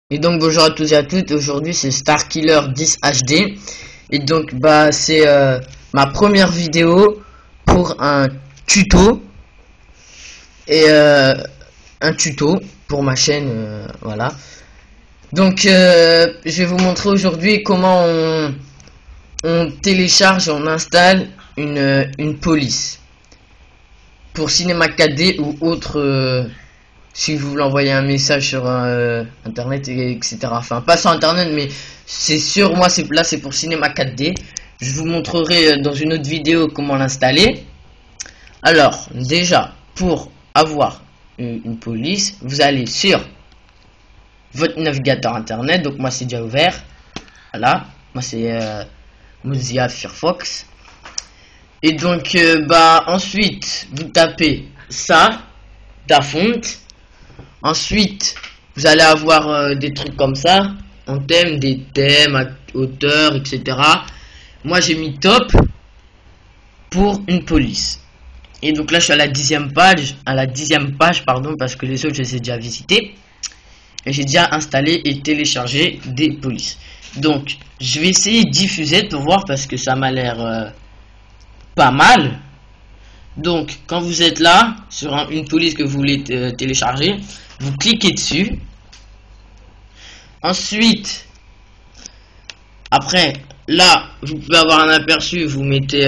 Et donc bonjour à tous et à toutes, aujourd'hui c'est Starkiller 10 HD. Et donc bah c'est ma première vidéo pour un tuto. Et un tuto pour ma chaîne, voilà. Donc je vais vous montrer aujourd'hui comment on télécharge, on installe une police. Pour Cinema 4D ou autre... si vous voulez envoyer un message sur internet, etc. Enfin, pas sur internet, mais c'est sûr, moi, c'est pour Cinema 4D. Je vous montrerai dans une autre vidéo comment l'installer. Alors, déjà, pour avoir une police, vous allez sur votre navigateur internet. Donc, moi, c'est déjà ouvert. Voilà. Moi, c'est Mozilla Firefox. Et donc, bah, ensuite, vous tapez ça, Dafont. Ensuite, vous allez avoir des trucs comme ça, en thème, des thèmes, auteurs, etc. Moi, j'ai mis top pour une police. Et donc là, je suis à la 10e page, pardon, parce que les autres, je les ai déjà visités. Et j'ai déjà installé et téléchargé des polices. Donc, je vais essayer de diffuser pour voir parce que ça m'a l'air pas mal. Donc, quand vous êtes là, sur une police que vous voulez télécharger, vous cliquez dessus. Ensuite, après, là, vous pouvez avoir un aperçu, vous mettez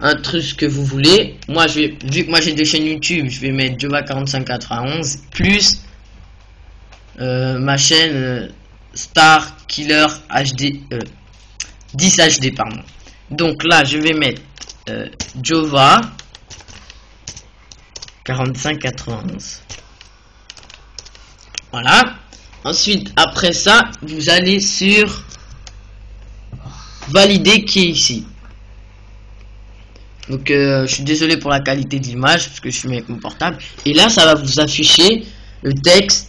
un truc que vous voulez. Moi, vu que moi j'ai des chaînes YouTube, je vais mettre Jova 4591 plus ma chaîne Starkiller HD 10 HD, pardon. Donc là, je vais mettre Jova 4591. Voilà. Ensuite, après ça, vous allez sur valider qui est ici. Donc, je suis désolé pour la qualité de l'image parce que je suis avec mon portable. Et là, ça va vous afficher le texte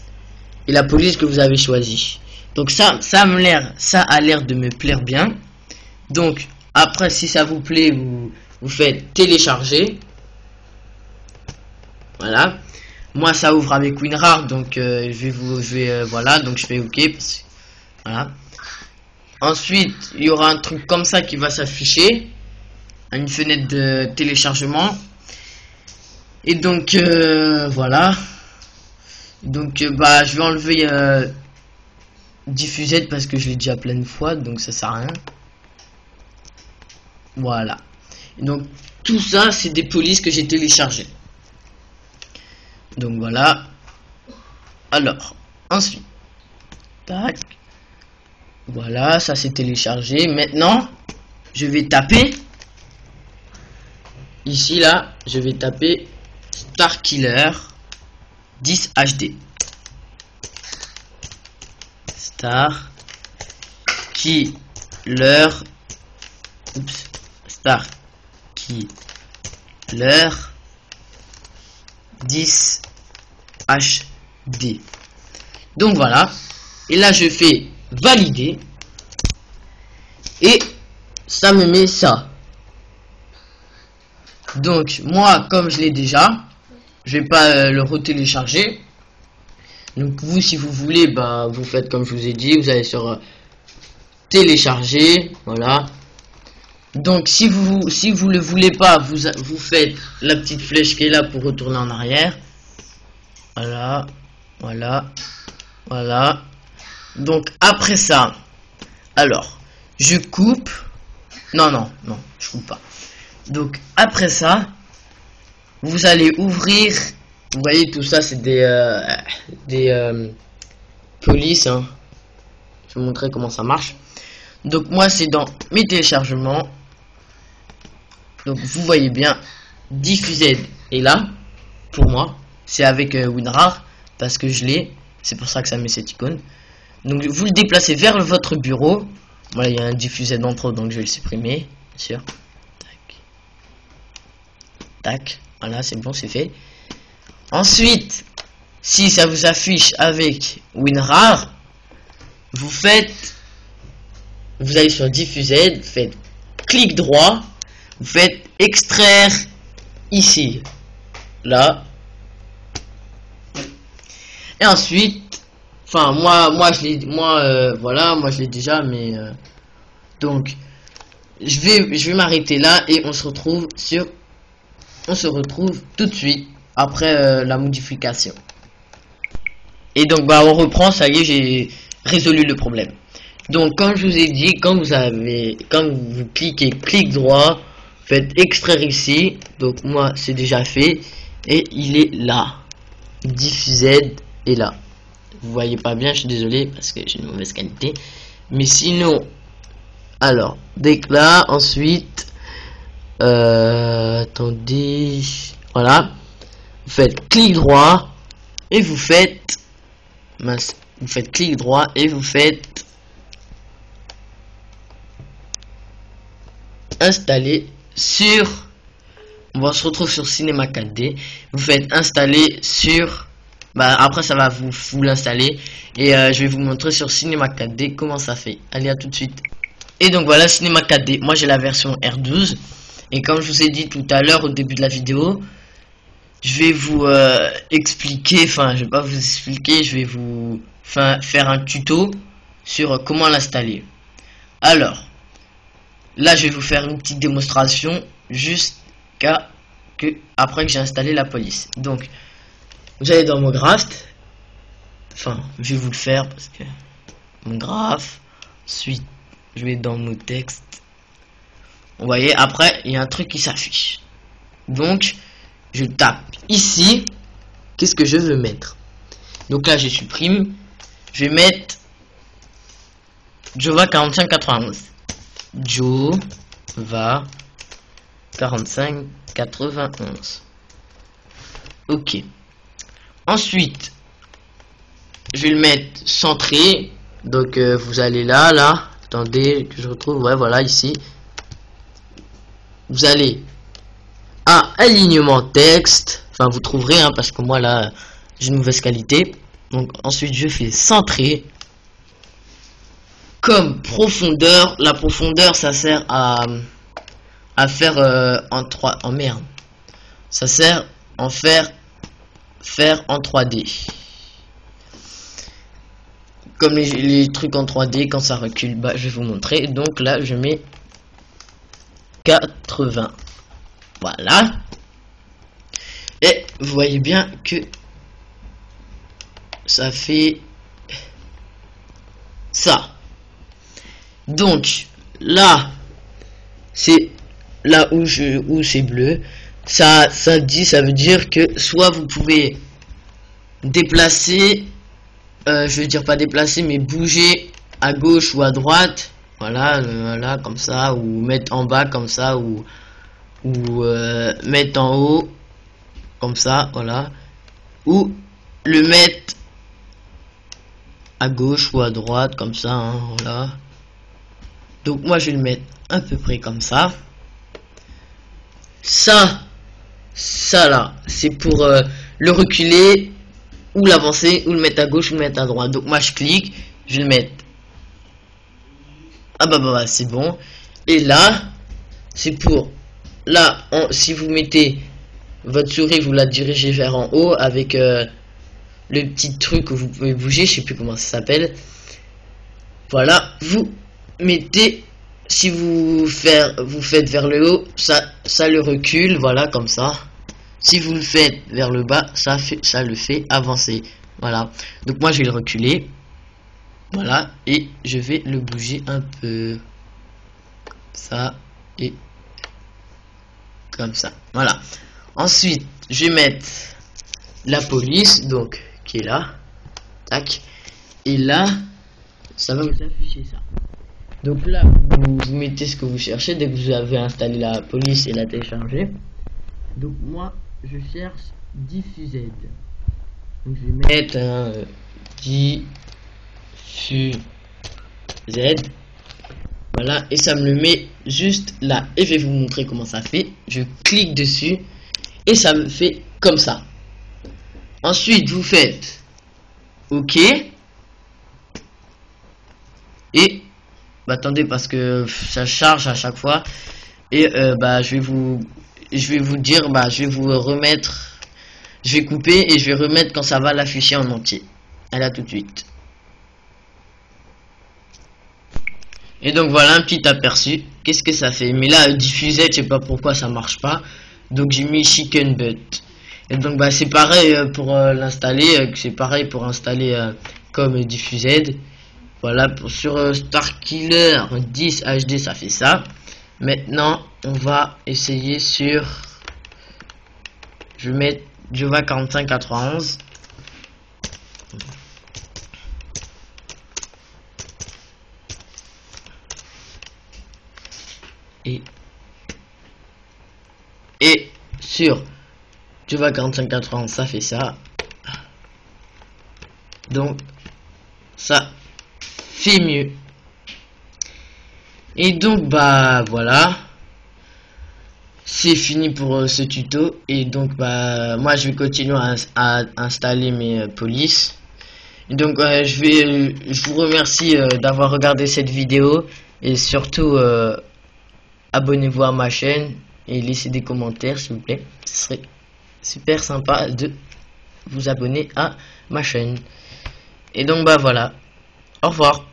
et la police que vous avez choisi. Donc ça a l'air de me plaire bien. Donc après, si ça vous plaît, vous faites télécharger. Voilà. Moi, ça ouvre avec WinRAR, donc voilà, donc je fais OK. Voilà. Ensuite, il y aura un truc comme ça qui va s'afficher, une fenêtre de téléchargement. Et donc voilà. Donc bah, je vais enlever diffusette parce que je l'ai déjà plein de fois, donc ça sert à rien. Voilà. Et donc tout ça, c'est des polices que j'ai téléchargées. Donc voilà. Alors, ensuite, tac. Voilà, ça c'est téléchargé. Maintenant, je vais taper. Ici, là, je vais taper Starkiller 10 HD. Starkiller. Oups. Starkiller 10 HD. Donc voilà. Et là, je fais valider. Et ça me met ça. Donc, moi, comme je l'ai déjà, je vais pas le retélécharger. Donc, vous, si vous voulez, bah, vous faites comme je vous ai dit. Vous allez sur télécharger. Voilà. Donc, si vous le voulez pas, vous faites la petite flèche qui est là pour retourner en arrière. Voilà. Voilà. Voilà. Donc, après ça, alors, je coupe. Non, je coupe pas. Donc, après ça, vous allez ouvrir. Vous voyez, tout ça, c'est des polices. Hein. Je vais vous montrer comment ça marche. Donc, moi, c'est dans mes téléchargements. Donc, vous voyez bien, diffuser est là. Pour moi, c'est avec WinRAR parce que je l'ai. C'est pour ça que ça met cette icône. Donc, vous le déplacez vers votre bureau. Voilà, il y a un diffusé d'entre donc je vais le supprimer, bien sûr. Tac. Tac. Voilà, c'est bon, c'est fait. Ensuite, si ça vous affiche avec WinRAR, vous allez sur diffuser, vous faites clic droit, vous faites extraire ici, là, et ensuite Enfin, voilà, moi je l'ai déjà, mais donc je vais m'arrêter là et on se retrouve tout de suite après la modification. Et donc bah on reprend, ça y est, j'ai résolu le problème. Donc comme je vous ai dit, quand vous cliquez clic droit, faites extraire ici. Donc moi c'est déjà fait et il est là. Diffused est là. Vous voyez pas bien, je suis désolé parce que j'ai une mauvaise qualité. Mais sinon, alors dès que là, ensuite, attendez, voilà, vous faites clic droit et vous faites clic droit et vous faites installer sur, on va se retrouver sur Cinema 4D, vous faites installer sur, bah après ça va vous l'installer et je vais vous montrer sur Cinema 4D comment ça fait. Allez, à tout de suite. Et donc voilà, Cinema 4D, moi j'ai la version R12 et comme je vous ai dit tout à l'heure au début de la vidéo, je vais vous expliquer, enfin je vais pas vous expliquer, je vais vous faire un tuto sur comment l'installer. Alors là je vais vous faire une petite démonstration jusqu'à après que j'ai installé la police. Donc vous allez dans mon graph, enfin je vais vous le faire parce que mon graph, ensuite je vais dans mon texte, vous voyez, après il y a un truc qui s'affiche, donc je tape ici, qu'est-ce que je veux mettre. Donc là je supprime, je vais mettre Jova 4591, Jova 4591. Ok, ensuite je vais le mettre centré, donc vous allez là, attendez que je retrouve, ouais voilà, ici vous allez à alignement texte, enfin vous trouverez parce que moi là j'ai une mauvaise qualité. Donc ensuite je fais centrer. Comme profondeur, la profondeur ça sert à faire ça sert en faire en 3D, comme les trucs en 3D quand ça recule. Bah je vais vous montrer. Donc là je mets 80. Voilà. Et vous voyez bien que ça fait ça. Donc là, c'est là où c'est bleu. Ça veut dire que soit vous pouvez déplacer, je veux dire pas déplacer, mais bouger à gauche ou à droite. Voilà, voilà comme ça, ou mettre en bas comme ça, ou mettre en haut comme ça, voilà, ou le mettre à gauche ou à droite comme ça, voilà. Donc moi je vais le mettre à peu près comme ça. Ça là c'est pour le reculer ou l'avancer, ou le mettre à gauche ou le mettre à droite. Donc moi je clique, je vais le mettre, ah bah c'est bon. Et là c'est pour, là si vous mettez votre souris, vous la dirigez vers en haut avec le petit truc que vous pouvez bouger, je sais plus comment ça s'appelle. Voilà, vous mettez, si vous faites vers le haut, ça le recule, voilà, comme ça. Si vous le faites vers le bas, ça le fait avancer. Voilà, donc moi je vais le reculer, voilà, et je vais le bouger un peu, ça, et comme ça, voilà. Ensuite je vais mettre la police, donc qui est là, tac, et là ça va vous afficher ça. Donc là vous mettez ce que vous cherchez dès que vous avez installé la police et la téléchargé. Donc moi je cherche Diffused, donc je vais mettre un Diffused, voilà, et ça me le met juste là, et je vais vous montrer comment ça fait. Je clique dessus et ça me fait comme ça. Ensuite vous faites OK, et bah, attendez parce que ça charge à chaque fois, et bah je vais vous dire, bah je vais vous remettre, je vais couper et je vais remettre quand ça va l'afficher en entier. Allez, à tout de suite. Et donc voilà un petit aperçu. Qu'est-ce que ça fait? Mais là, diffuser, je sais pas pourquoi ça marche pas. Donc j'ai mis chicken butt. Et donc bah c'est pareil pour l'installer. C'est pareil pour installer comme diffused. Voilà sur Starkiller 10 HD ça fait ça. Maintenant on va essayer sur. Je vais mettre Java 4591. Et sur Java 4591 ça fait ça. Donc ça fait mieux. Et donc bah voilà, c'est fini pour ce tuto. Et donc bah moi je vais continuer à installer mes polices. Et donc je vous remercie d'avoir regardé cette vidéo. Et surtout abonnez-vous à ma chaîne et laissez des commentaires s'il vous plaît. Ce serait super sympa de vous abonner à ma chaîne. Et donc bah voilà, au revoir.